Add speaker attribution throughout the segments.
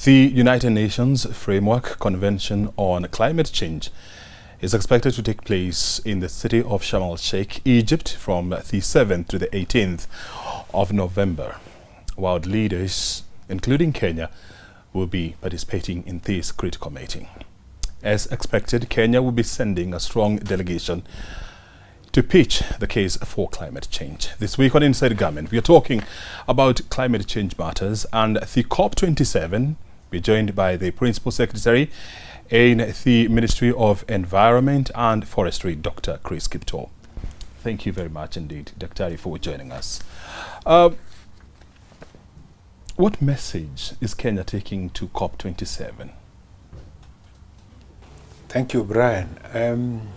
Speaker 1: The United Nations Framework Convention on Climate Change is expected to take place in the city of Sharm el-Sheikh, Egypt, from the 7th to the 18th of November. World leaders, including Kenya, will be participating in this critical meeting. As expected, Kenya will be sending a strong delegation to pitch the case for climate change. This week on Inside Government, we are talking about climate change matters and the COP27. We're joined by the Principal Secretary in the Ministry of Environment and Forestry, Dr. Chris Kiptoo. Thank you very much indeed, Dr. for joining us. What message is Kenya taking to COP27?
Speaker 2: Thank you, Brian.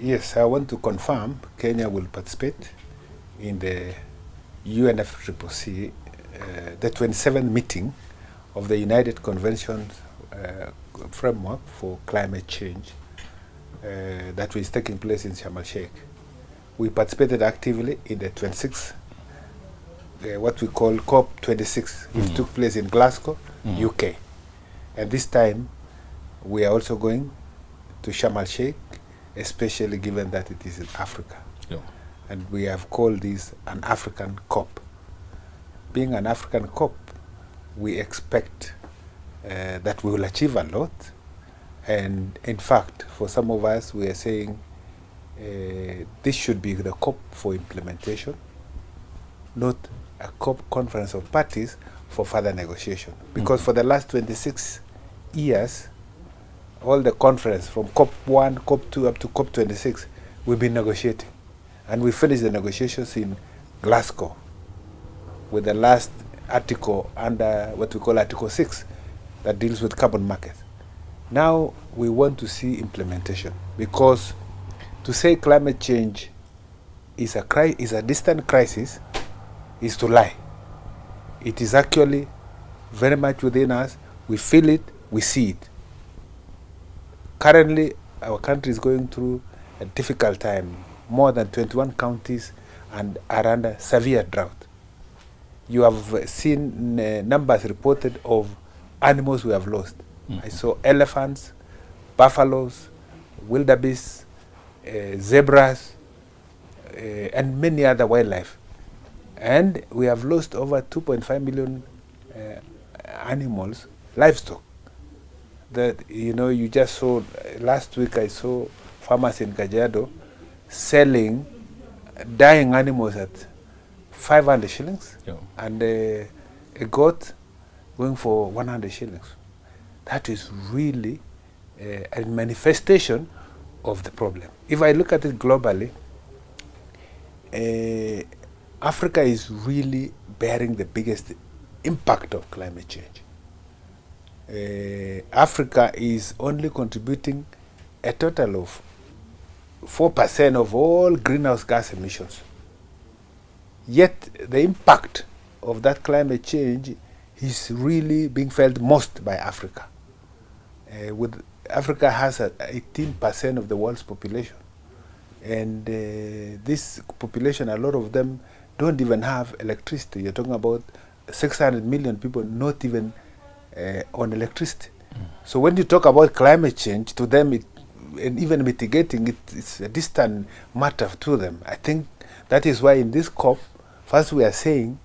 Speaker 2: Yes, I want to confirm Kenya will participate in the UNFCCC, the 27th meeting of the United Convention Framework for Climate Change that is taking place in Sharm el-Sheikh. We participated actively in the 26th, what we call COP26, which took place in Glasgow, UK. And this time, we are also going to Sharm el-Sheikh, especially given that it is in Africa.
Speaker 1: Yeah.
Speaker 2: And we have called this an African COP. Being an African COP, we expect that we will achieve a lot. And in fact, for some of us, we are saying this should be the COP for implementation, not a COP conference of parties for further negotiation. Because for the last 26 years, all the conference from COP1, COP2 up to COP26, we've been negotiating. And we finished the negotiations in Glasgow with the last article under what we call Article 6 that deals with carbon market. Now we want to see implementation, because to say climate change is a distant crisis is to lie. It is actually very much within us. We feel it, we see it. Currently, our country is going through a difficult time. More than 21 counties are under severe drought. You have seen numbers reported of animals we have lost. I saw elephants, buffaloes, wildebeest, zebras, and many other wildlife. And we have lost over 2.5 million animals, livestock. That, you just saw, last week I saw farmers in Kajiado selling dying animals at 500 shillings, and a goat going for 100 shillings. That is really a manifestation of the problem. If I look at it globally, Africa is really bearing the biggest impact of climate change. Africa is only contributing a total of 4% of all greenhouse gas emissions. Yet the impact of that climate change is really being felt most by Africa. Africa has 18% of the world's population. And this population, a lot of them don't even have electricity. You're talking about 600 million people not even on electricity. So when you talk about climate change, to them, and even mitigating it, it's a distant matter to them. I think that is why in this COP, first we are saying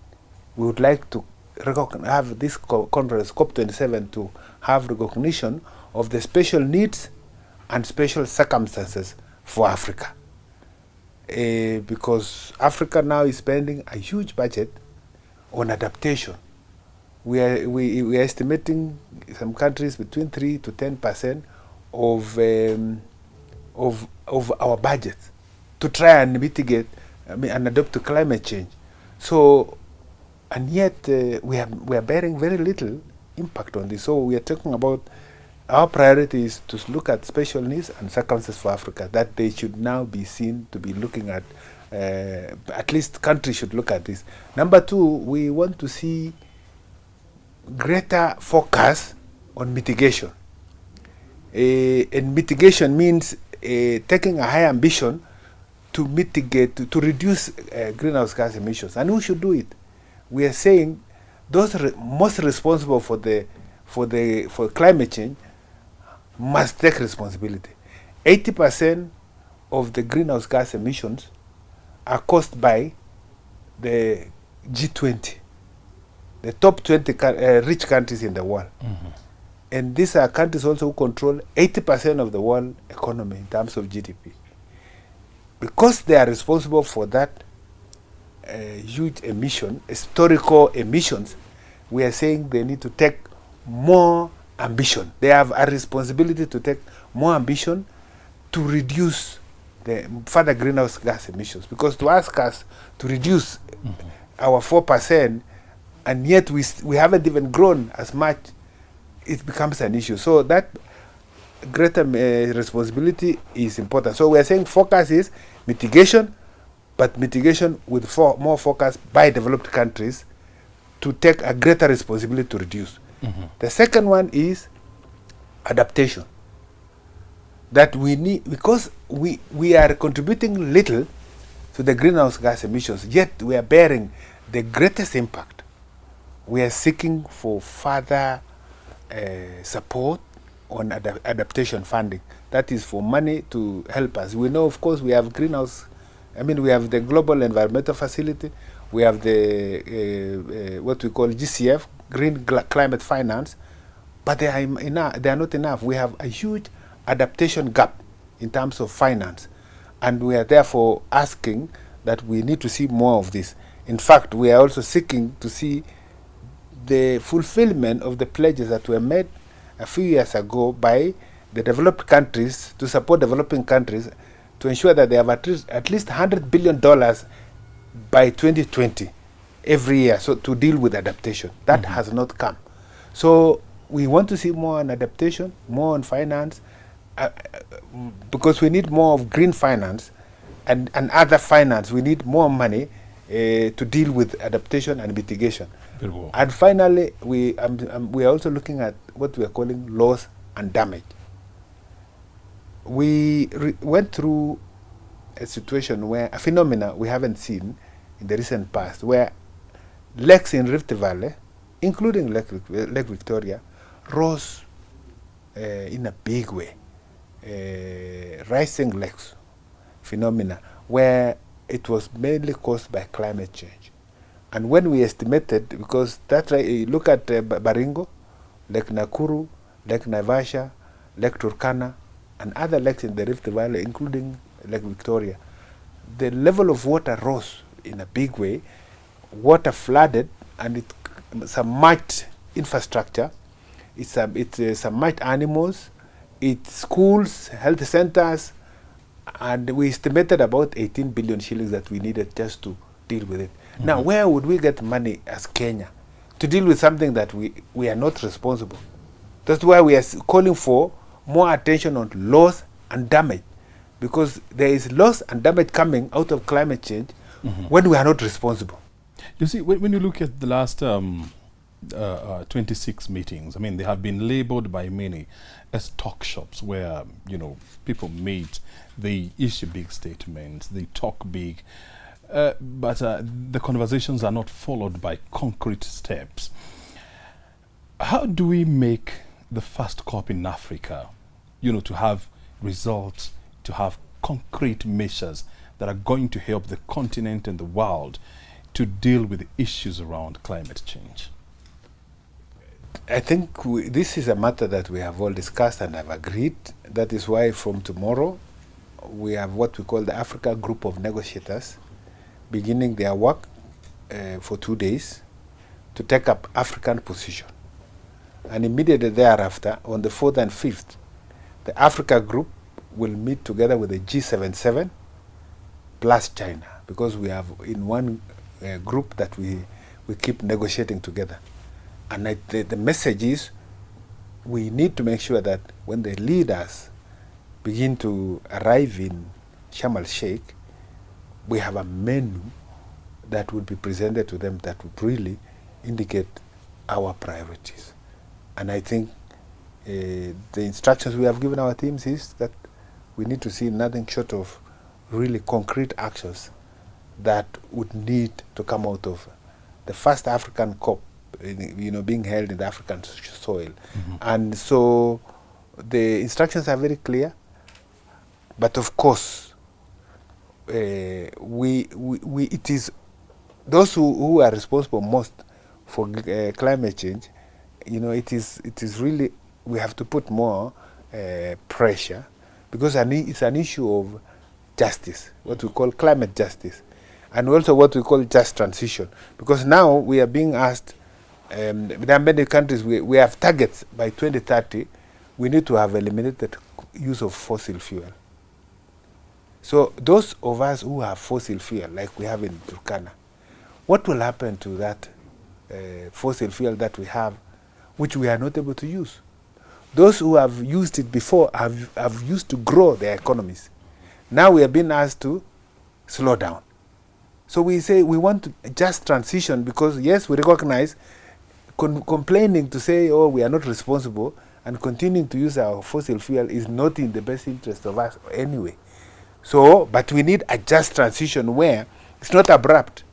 Speaker 2: we would like to have this conference, COP27, to have recognition of the special needs and special circumstances for Africa. Because Africa now is spending a huge budget on adaptation. We are estimating some countries between 3 to 10% of our budget to try and mitigate and adapt to climate change. So, and yet we are bearing very little impact on this. So we are talking about our priority is to look at special needs and circumstances for Africa, that they should now be seen to be looking at least countries should look at this. Number two, we want to see greater focus on mitigation. And mitigation means taking a high ambition to mitigate, to reduce greenhouse gas emissions. And who should do it? We are saying those most responsible for climate change must take responsibility. 80% of the greenhouse gas emissions are caused by the G20, the top 20 rich countries in the world. And these are countries also who control 80% of the world economy in terms of GDP. Because they are responsible for that huge historical emissions, we are saying they need to take more ambition. They have a responsibility to take more ambition to reduce the further greenhouse gas emissions. Because to ask us to reduce our 4%, and yet we haven't even grown as much, it becomes an issue. So that greater responsibility is important. So we are saying focus is mitigation, but mitigation with more focus by developed countries to take a greater responsibility to reduce. The second one is adaptation. That we need, because we are contributing little to the greenhouse gas emissions, yet we are bearing the greatest impact. We are seeking for further support on adaptation funding. That is for money to help us. We know, of course, we have we have the Global Environmental Facility, we have the what we call GCF, Green Climate Finance, but they are not enough. We have a huge adaptation gap in terms of finance, and we are therefore asking that we need to see more of this. In fact, we are also seeking to see the fulfillment of the pledges that were made a few years ago by the developed countries to support developing countries to ensure that they have at least $100 billion by 2020 every year, so to deal with adaptation. That has not come. So we want to see more on adaptation, more on finance, because we need more of green finance and other finance. We need more money to deal with adaptation and mitigation. And finally, we are also looking at what we are calling loss and damage. We went through a situation where a phenomena we haven't seen in the recent past, where lakes in Rift Valley, including Lake Victoria, rose in a big way. Rising lakes phenomena, where it was mainly caused by climate change. And when we estimated, because look at Baringo, Lake Nakuru, Lake Naivasha, Lake Turkana, and other lakes in the Rift Valley, including Lake Victoria, the level of water rose in a big way. Water flooded, and it submerged infrastructure. It submerged animals, it's schools, health centers, and we estimated about 18 billion shillings that we needed just to deal with it. Now, where would we get money as Kenya to deal with something that we are not responsible? That's why we are calling for more attention on loss and damage, because there is loss and damage coming out of climate change when we are not responsible.
Speaker 1: You see, when you look at the last 26 meetings, they have been labeled by many as talk shops where, people meet, they issue big statements, they talk big, but the conversations are not followed by concrete steps. How do we make the first COP in Africa, to have results, to have concrete measures that are going to help the continent and the world to deal with the issues around climate change?
Speaker 2: I think this is a matter that we have all discussed and have agreed. That is why from tomorrow we have what we call the Africa Group of Negotiators beginning their work for 2 days to take up African position. And immediately thereafter, on the 4th and 5th, the Africa Group will meet together with the G77 plus China, because we have in one group that we keep negotiating together. And the message is we need to make sure that when the leaders begin to arrive in Sharm el-Sheikh, we have a menu that will be presented to them that would really indicate our priorities. And I think the instructions we have given our teams is that we need to see nothing short of really concrete actions that would need to come out of the first African COP being held in the African soil. And so the instructions are very clear. But of course, it is those who are responsible most for climate change. It is really, we have to put more pressure, because it's an issue of justice, what we call climate justice, and also what we call just transition. Because now we are being asked, there are many countries, we have targets by 2030, we need to have eliminated use of fossil fuel. So those of us who have fossil fuel, like we have in Turkana, what will happen to that fossil fuel that we have, which we are not able to use? Those who have used it before have used to grow their economies. Now we are being asked to slow down. So we say we want to just transition, because yes, we recognize complaining to say, oh, we are not responsible, and continuing to use our fossil fuel is not in the best interest of us anyway. So, but we need a just transition where it's not abrupt.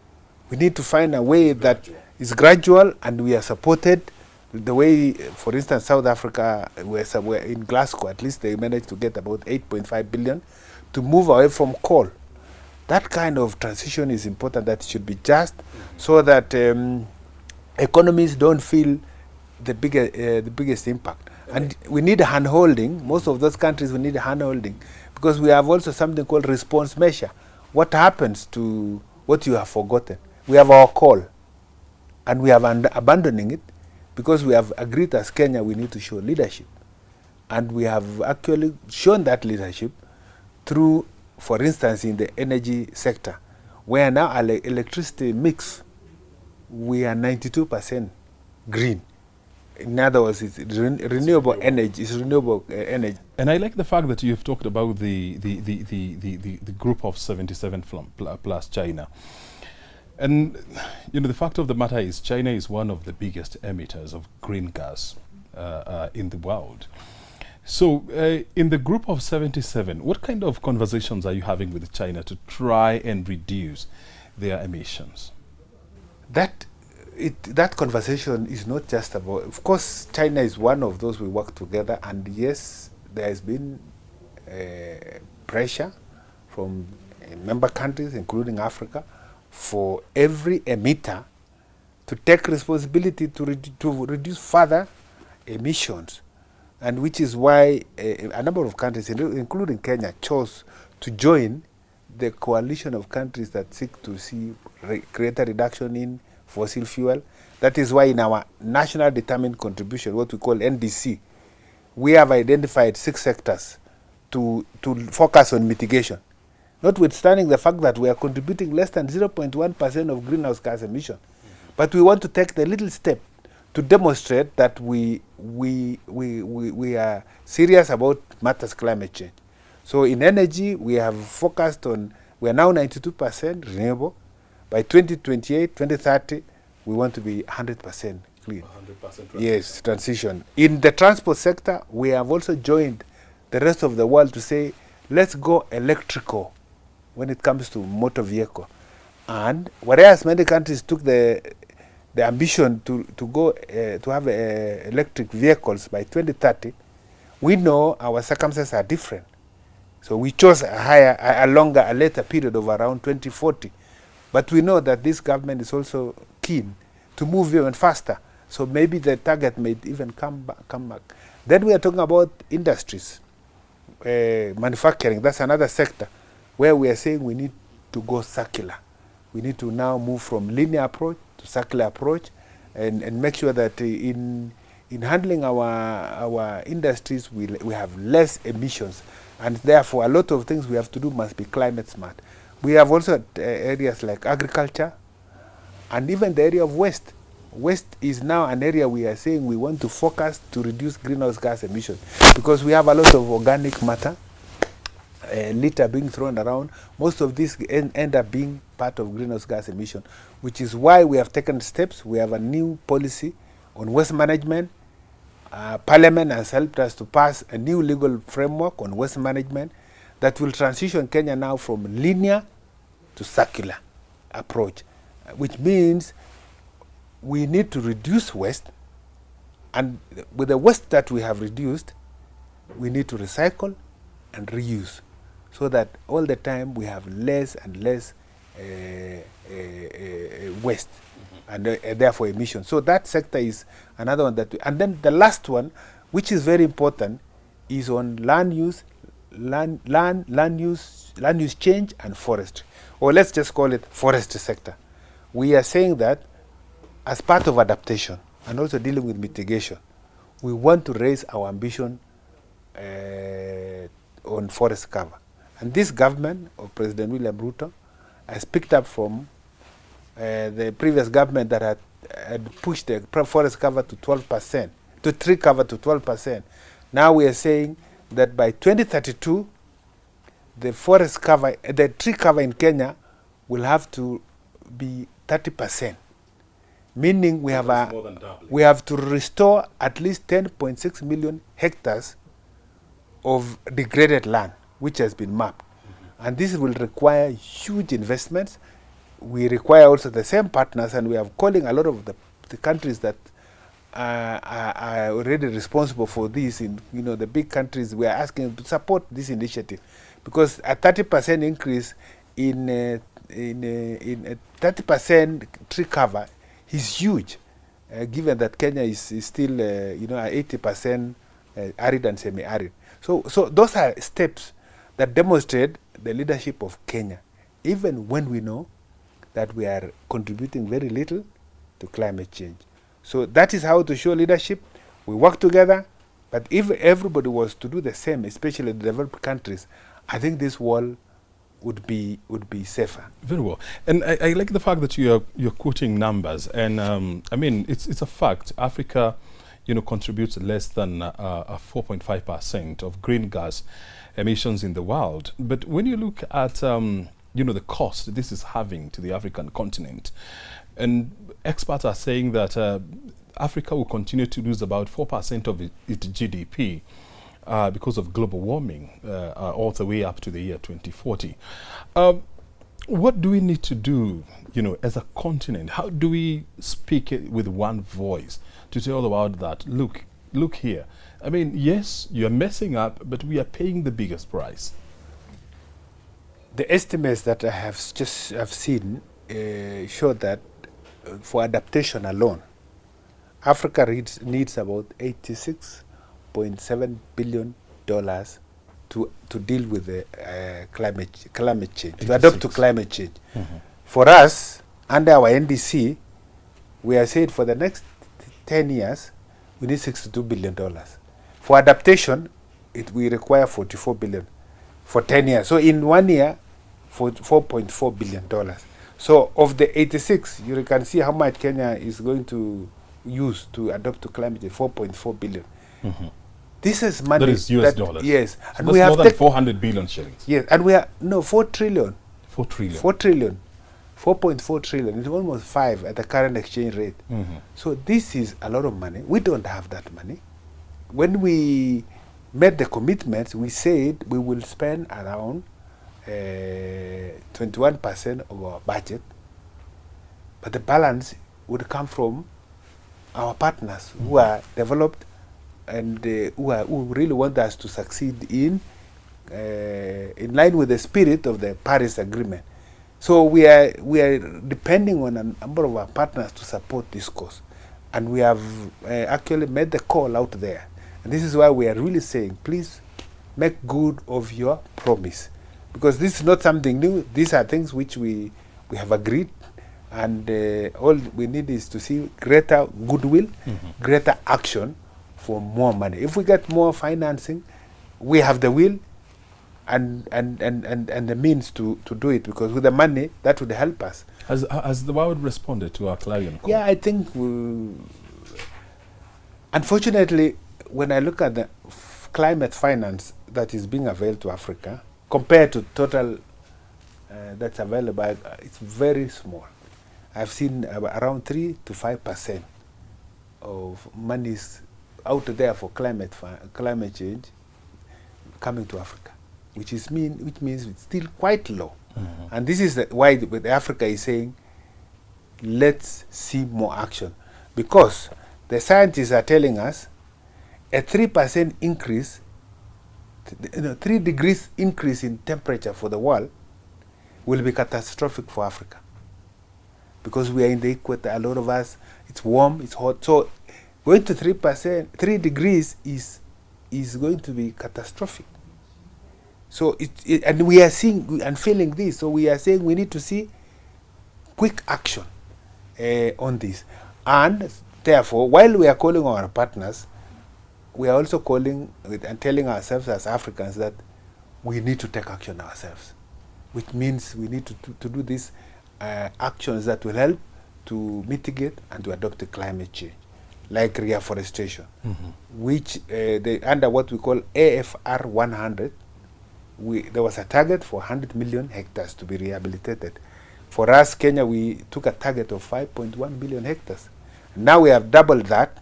Speaker 2: We need to find a way that is gradual, and we are supported. The way, for instance, South Africa, where somewhere in Glasgow, at least they managed to get about 8.5 billion to move away from coal. That kind of transition is important, that should be just, so that economies don't feel the biggest impact. And we need a hand-holding. Most of those countries, we need a hand-holding, because we have also something called response measure. What happens to what you have forgotten? We have our coal, and we have abandoning it, because we have agreed as Kenya we need to show leadership. And we have actually shown that leadership through, for instance, in the energy sector, where now our electricity mix, we are 92% green. In other words, it's renewable energy. It's renewable energy.
Speaker 1: And I like the fact that you've talked about the group of 77 plus China. And the fact of the matter is, China is one of the biggest emitters of green gas in the world. So in the group of 77, what kind of conversations are you having with China to try and reduce their emissions?
Speaker 2: That conversation is not just about, of course, China is one of those we work together, and yes, there has been pressure from member countries, including Africa, for every emitter to take responsibility to reduce further emissions, and which is why a number of countries, including Kenya, chose to join the coalition of countries that seek to see greater reduction in fossil fuel. That is why in our national determined contribution, what we call NDC, we have identified 6 sectors to focus on mitigation, notwithstanding the fact that we are contributing less than 0.1% of greenhouse gas emission. But we want to take the little step to demonstrate that we are serious about matters climate change. So in energy, we have focused on, we are now 92% renewable. By 2028, 2030, we want to be 100% clean. 100% transition. Yes, transition. In the transport sector, we have also joined the rest of the world to say, let's go electrical when it comes to motor vehicle. And whereas many countries took the ambition to go to have electric vehicles by 2030, we know our circumstances are different. So we chose a later period of around 2040. But we know that this government is also keen to move even faster. So maybe the target may even come back. Then we are talking about industries, manufacturing. That's another sector where we are saying we need to go circular. We need to now move from linear approach to circular approach, and make sure that in handling our industries, we have less emissions. And therefore, a lot of things we have to do must be climate smart. We have also areas like agriculture, and even the area of waste. Waste is now an area we are saying we want to focus to reduce greenhouse gas emissions, because we have a lot of organic matter, litter being thrown around. Most of these end up being part of greenhouse gas emission, which is why we have taken steps. We have a new policy on waste management. Parliament has helped us to pass a new legal framework on waste management that will transition Kenya now from linear to circular approach, which means we need to reduce waste, and with the waste that we have reduced, we need to recycle and reuse, so that all the time we have less and less waste, and therefore emissions. So that sector is another one that and then the last one, which is very important, is on land use change and forestry, or let's just call it forestry sector. We are saying that as part of adaptation and also dealing with mitigation, we want to raise our ambition on forest cover. And this government of President William Ruto has picked up from the previous government that had pushed the forest cover to 12%, to tree cover to 12%. Now we are saying that by 2032, the forest cover, the tree cover in Kenya will have to be 30%. Meaning we have to restore at least 10.6 million hectares of degraded land, which has been mapped. And this will require huge investments. We require also the same partners, and we are calling a lot of the countries that are already responsible for this. In the big countries, we are asking to support this initiative, because a 30% increase in a 30% tree cover is huge, given that Kenya is still 80% arid and semi-arid. So those are steps that demonstrate the leadership of Kenya, even when we know that we are contributing very little to climate change. So that is how to show leadership. We work together, but if everybody was to do the same, especially the developed countries, I think this world would be safer.
Speaker 1: Very well. And I like the fact that you're quoting numbers, and I mean it's a fact. Africa, contributes less than 4.5% of green gas emissions in the world. But when you look at the cost this is having to the African continent, and experts are saying that Africa will continue to lose about 4% of its GDP. Because of global warming, all the way up to the year 2040. What do we need to do, as a continent? How do we speak with one voice to tell the world that, look here. I mean, yes, you're messing up, but we are paying the biggest price.
Speaker 2: The estimates that I have seen show that for adaptation alone, Africa needs about $86.7 billion to deal with the climate change, to adapt to climate change.
Speaker 1: Mm-hmm.
Speaker 2: For us, under our NDC, we are saying for the next 10 years, we need $62 billion. For adaptation, we require $44 billion for 10 years. So in 1 year, $4.4 billion. So of the 86, you can see how much Kenya is going to use to adapt to climate change, $4.4 billion.
Speaker 1: Mm-hmm.
Speaker 2: This is money.
Speaker 1: That is US dollars.
Speaker 2: Yes.
Speaker 1: So
Speaker 2: and
Speaker 1: that's
Speaker 2: we have
Speaker 1: more than 400 billion shillings.
Speaker 2: Yes, and we are, 4 trillion.
Speaker 1: 4 trillion.
Speaker 2: 4 trillion. 4.4 trillion. It's almost 5 at the current exchange rate.
Speaker 1: Mm-hmm.
Speaker 2: So this is a lot of money. We don't have that money. When we made the commitments, we said we will spend around 21% of our budget, but the balance would come from our partners who are developed and who really want us to succeed in line with the spirit of the Paris Agreement. So we are depending on a number of our partners to support this cause, and we have actually made the call out there. And this is why we are really saying, please make good of your promise, because this is not something new. These are things which we have agreed, and all we need is to see greater goodwill, greater action for more money. If we get more financing, we have the will and the means to do it, because with the money that would help us.
Speaker 1: Has the world responded to our clarion call?
Speaker 2: Yeah, I think unfortunately, when I look at the climate finance that is being availed to Africa compared to total that's available, it's very small. I've seen around 3 to 5% of monies out there for climate change coming to Africa, which means it's still quite low.
Speaker 1: Mm-hmm.
Speaker 2: And this is why Africa is saying, let's see more action. because the scientists are telling us a 3% increase, 3 degrees increase in temperature for the world will be catastrophic for Africa. Because we are in the equator, a lot of us, it's warm, it's hot. So going to 3%, 3 degrees is going to be catastrophic. So and we are seeing and feeling this. So we are saying we need to see quick action on this. And therefore, while we are calling on our partners, we are also calling and telling ourselves as Africans that we need to take action ourselves, which means we need to do these actions that will help to mitigate and to adopt the climate change, like reforestation, which under what we call AFR 100, there was a target for 100 million hectares to be rehabilitated. For us, Kenya, we took a target of 5.1 billion hectares. Now we have doubled that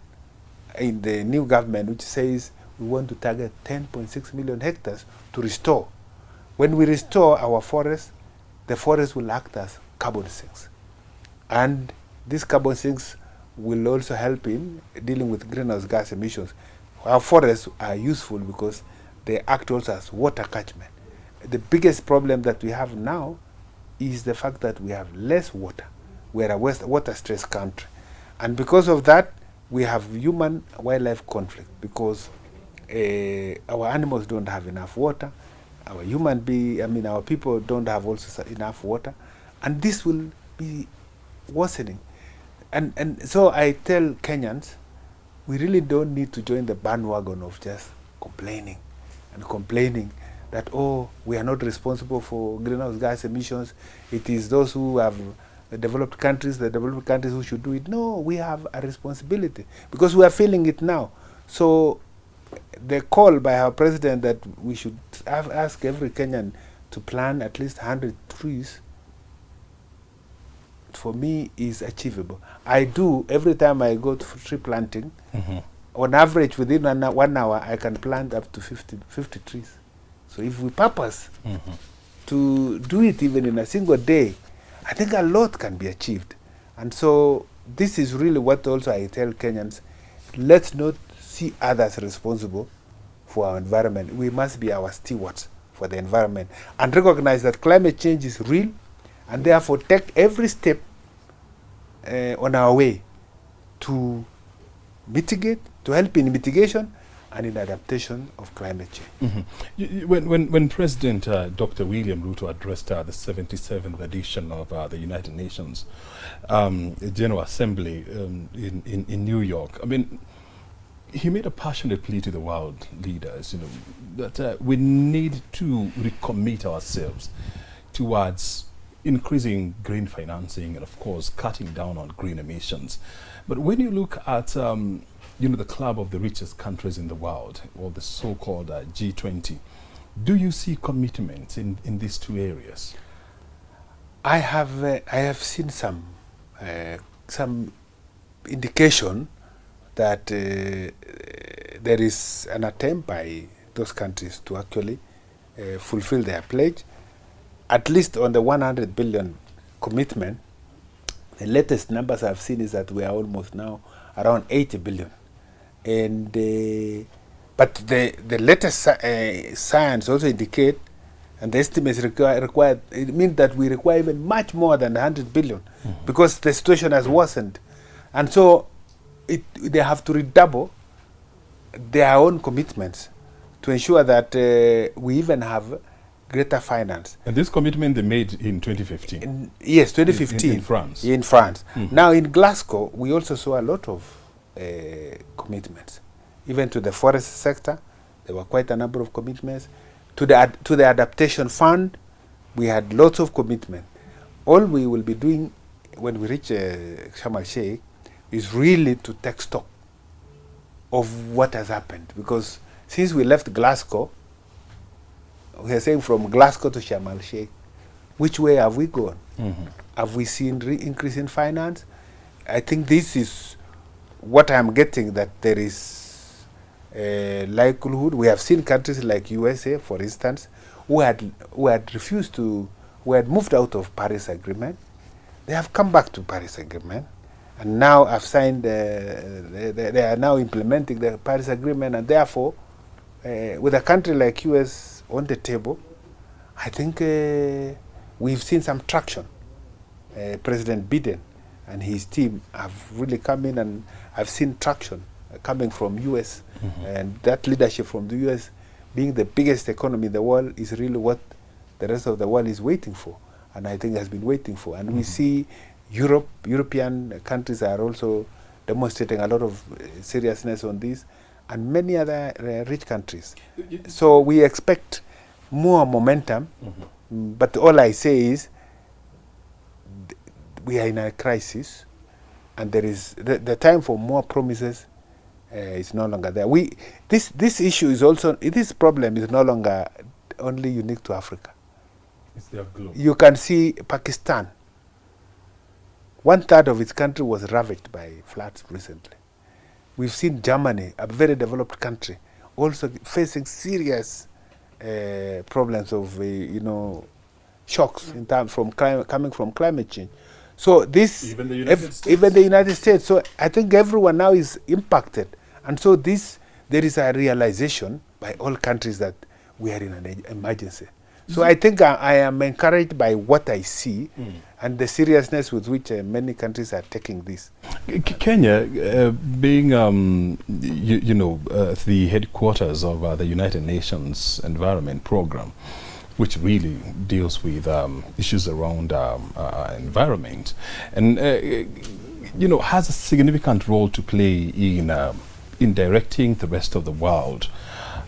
Speaker 2: in the new government, which says we want to target 10.6 million hectares to restore. When we restore our forests, the forest will act as carbon sinks. And these carbon sinks will also help in dealing with greenhouse gas emissions. Our forests are useful because they act also as water catchment. The biggest problem that we have now is the fact that we have less water. We are a water-stressed country. And because of that, we have human-wildlife conflict because our animals don't have enough water. Our people don't have also enough water. And this will be worsening. And so I tell Kenyans, we really don't need to join the bandwagon of just complaining that, oh, we are not responsible for greenhouse gas emissions. It is those who have the developed countries who should do it. No, we have a responsibility because we are feeling it now. So the call by our president that we should ask every Kenyan to plant at least 100 trees, for me, is achievable. I do, every time I go to tree planting, on average, within 1 hour, I can plant up to 50 trees. So if we purpose to do it even in a single day, I think a lot can be achieved. And so this is really what also I tell Kenyans, let's not see others responsible for our environment. We must be our stewards for the environment and recognize that climate change is real and therefore take every step on our way to mitigate, to help in mitigation and in adaptation of climate change.
Speaker 1: When President Dr. William Ruto addressed the 77th edition of the United Nations General Assembly in New York, I mean, he made a passionate plea to the world leaders, that we need to recommit ourselves towards increasing green financing and, of course, cutting down on green emissions. But when you look at the club of the richest countries in the world, or the so-called G20, do you see commitment in these two areas?
Speaker 2: I have seen some indication that there is an attempt by those countries to actually fulfill their pledge, at least on the 100 billion commitment. The latest numbers I've seen is that we are almost now around 80 billion. And but the latest science also indicate, and the estimates required, it means that we require even much more than 100 billion because the situation has worsened. And so they have to redouble their own commitments to ensure that we even have greater finance.
Speaker 1: And this commitment they made in 2015?
Speaker 2: Yes, 2015.
Speaker 1: In France?
Speaker 2: In France. Now in Glasgow, we also saw a lot of commitments. Even to the forest sector, there were quite a number of commitments. To the adaptation fund, we had lots of commitment. All we will be doing when we reach Sharm el-Sheikh is really to take stock of what has happened. Because since we left Glasgow, we are saying from Glasgow to Sharm el-Sheikh, which way have we gone? Have we seen increase in finance? I think this is what I'm getting, that there is a likelihood. We have seen countries like USA, for instance, who had moved out of Paris Agreement. They have come back to Paris Agreement, And now I've signed, they are now implementing the Paris Agreement, and therefore, with a country like US on the table, I think we've seen some traction. President Biden and his team have really come in, and I've seen traction coming from US, and that leadership from the US, being the biggest economy in the world, is really what the rest of the world is waiting for, and I think has been waiting for. And we see European countries are also demonstrating a lot of seriousness on this, and many other rich countries. So we expect more momentum, but all I say is we are in a crisis, and there is the time for more promises is no longer there. This issue is also, this problem is no longer only unique to Africa.
Speaker 1: It's their globe.
Speaker 2: You can see Pakistan. 1/3 of its country was ravaged by floods recently. We've seen Germany, a very developed country, also facing serious problems of shocks in terms coming from climate change. So this,
Speaker 1: even the United States.
Speaker 2: Even the United States. So I think everyone now is impacted, and so there is a realization by all countries that we are in an emergency. So I think I am encouraged by what I see and the seriousness with which many countries are taking this.
Speaker 1: Kenya, being the headquarters of the United Nations Environment Program, which really deals with issues around environment, and has a significant role to play in directing the rest of the world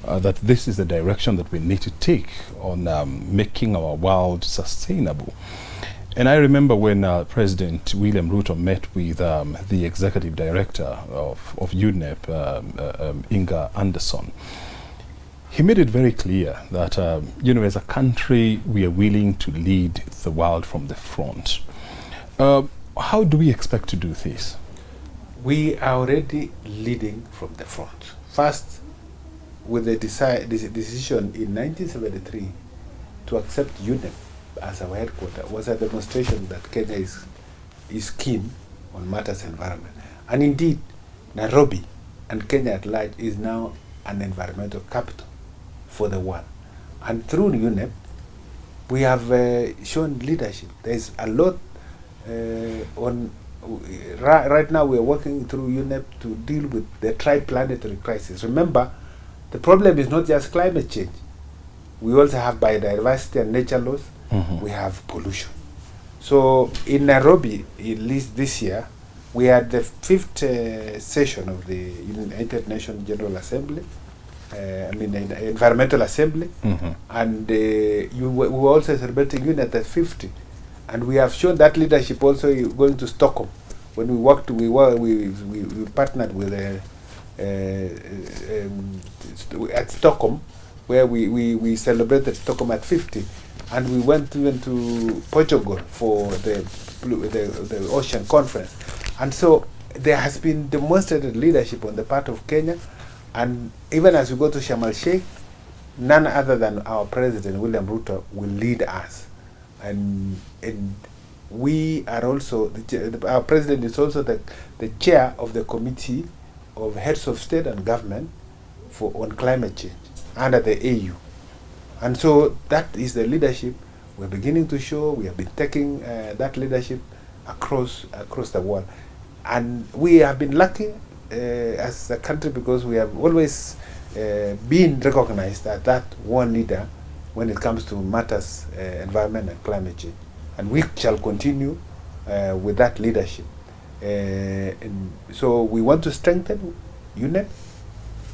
Speaker 1: that this is the direction that we need to take on making our world sustainable. And I remember when President William Ruto met with the executive director of UNEP, Inga Anderson, he made it very clear that, as a country, we are willing to lead the world from the front. How do we expect to do this?
Speaker 2: We are already leading from the front. First, with the decision in 1973 to accept UNEP as our headquarters, was a demonstration that Kenya is keen on matters environment. And indeed, Nairobi and Kenya at large is now an environmental capital for the world. And through UNEP, we have shown leadership. There's a lot on. Right now we are working through UNEP to deal with the tri-planetary crisis. Remember, the problem is not just climate change. We also have biodiversity and nature loss. We have pollution. So in Nairobi, at least this year, we had the 5th session of the United Nations General Assembly, Environmental Assembly, and we were also celebrating UNEP at 50. And we have shown that leadership also going to Stockholm. When we worked, we partnered with at Stockholm, where we celebrated Stockholm at 50, and we went even to Portugal for the Ocean Conference. And so there has been demonstrated leadership on the part of Kenya, and even as we go to Sharm el-Sheikh, none other than our President William Ruto will lead us. And we are also, our President is also the chair of the Committee of Heads of State and Government on climate change under the AU. And so that is the leadership we're beginning to show. We have been taking that leadership across the world. And we have been lucky as a country because we have always been recognized as that one leader when it comes to matters environment and climate change. And we shall continue with that leadership. And so we want to strengthen UNEP.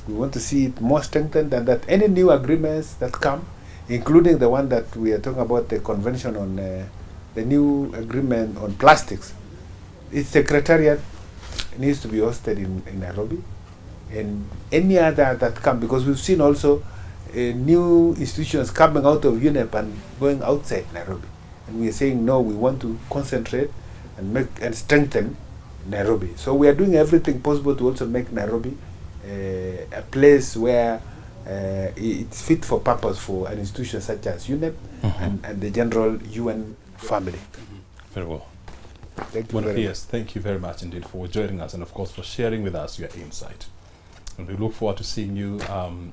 Speaker 2: We want to see it more strengthened, and that any new agreements that come, including the one that we are talking about, the convention on the new agreement on plastics, its secretariat needs to be hosted in Nairobi, and any other that come, because we've seen also new institutions coming out of UNEP and going outside Nairobi, and we are saying no, we want to concentrate and make and strengthen Nairobi. So we are doing everything possible to also make Nairobi a place where it's fit for purpose for an institution such as UNEP and the general UN family.
Speaker 1: Very well.
Speaker 2: Thank you
Speaker 1: Well,
Speaker 2: very
Speaker 1: yes, thank you very much indeed for joining us and, of course, for sharing with us your insight. And we look forward to seeing you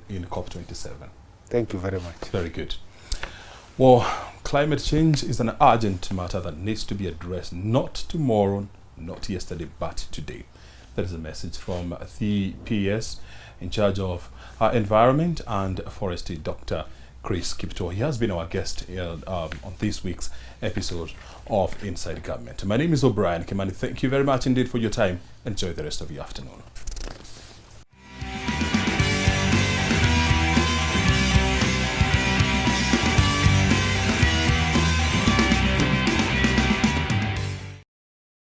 Speaker 1: in COP27.
Speaker 2: much. Thank you very much.
Speaker 1: Very good. Well, climate change is an urgent matter that needs to be addressed not tomorrow, not yesterday, but today. That is a message from the PS in charge of environment and forestry, Dr. Chris Kiptoo. He has been our guest on this week's episode of Inside Government. My name is O'Brien Kimani. Thank you very much indeed for your time. Enjoy the rest of your afternoon.